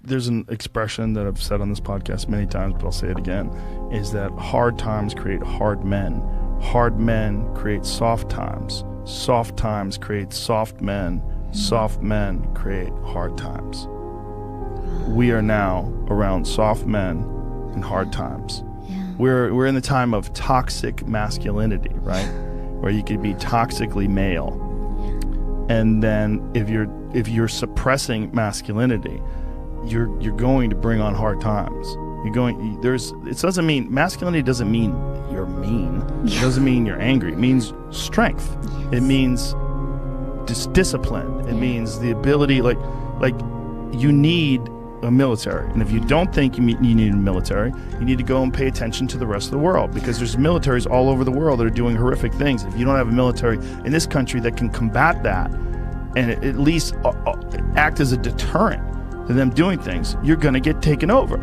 there's an expression that I've said on this podcast many times, but I'll say it again, is that hard times create hard men. Hard men create soft times. Soft times create soft men. Soft men create hard times. We are now around soft men and hard times. Yeah. We're in the time of toxic masculinity, right? Where you could be toxically male. And then if you're suppressing masculinity, you're going to bring on hard times. It doesn't mean masculinity doesn't mean you're mean. It doesn't mean you're angry. It means strength. Yes. It means discipline. It means the ability, like you need a military. And if you don't think you need a military, you need to go and pay attention to the rest of the world, because there's militaries all over the world that are doing horrific things. If you don't have a military in this country that can combat that and at least act as a deterrent to them doing things, you're going to get taken over.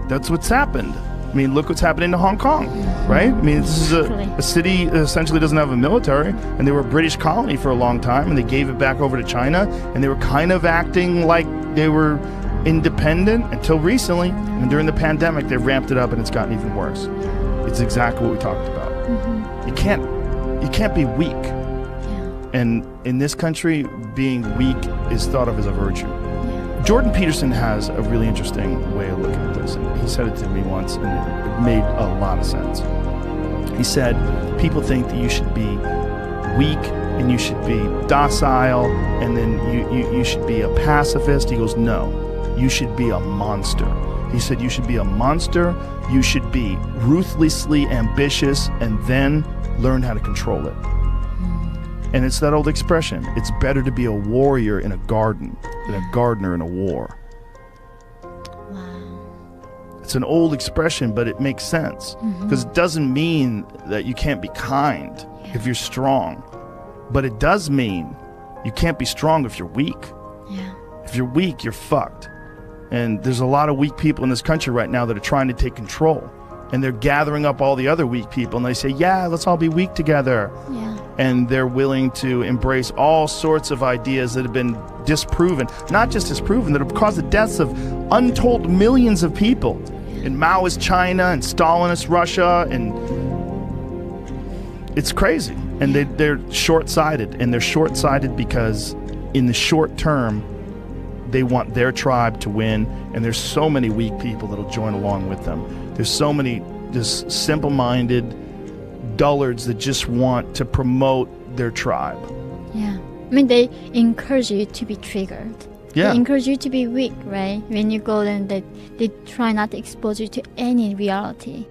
That's what's happened. I mean, look what's happening to Hong Kong, right? I mean, this is a city that essentially doesn't have a military, and they were a British colony for a long time, and they gave it back over to China, and they were kind of acting like they were independent until recently. And during the pandemic, they ramped it up, and it's gotten even worse. It's exactly what we talked about. You can't be weak. And in this country, being weak is thought of as a virtue. Jordan Peterson has a really interesting way of looking at this. And he said it to me once, and it made a lot of sense. He said, people think that you should be weak and you should be docile, and then you should be a pacifist. He goes, no, you should be a monster. He said, you should be a monster, you should be ruthlessly ambitious, and then learn how to control it. And it's that old expression, it's better to be a warrior in a garden than a gardener in a war. Wow. It's an old expression, but it makes sense. Because it doesn't mean that you can't be kind if you're strong. But it does mean you can't be strong if you're weak. Yeah. If you're weak, you're fucked. And there's a lot of weak people in this country right now that are trying to take control. And they're gathering up all the other weak people, and they say, yeah, let's all be weak together. Yeah. And they're willing to embrace all sorts of ideas that have been disproven, not just disproven, that have caused the deaths of untold millions of people in Maoist China and Stalinist Russia, and it's crazy. And they're short-sighted, and they're short-sighted because in the short term, they want their tribe to win, and there's so many weak people that'll join along with them. There's so many just simple-minded dullards that just want to promote their tribe. Yeah. I mean, they encourage you to be triggered. Yeah. They encourage you to be weak, right? When you go, then they try not to expose you to any reality.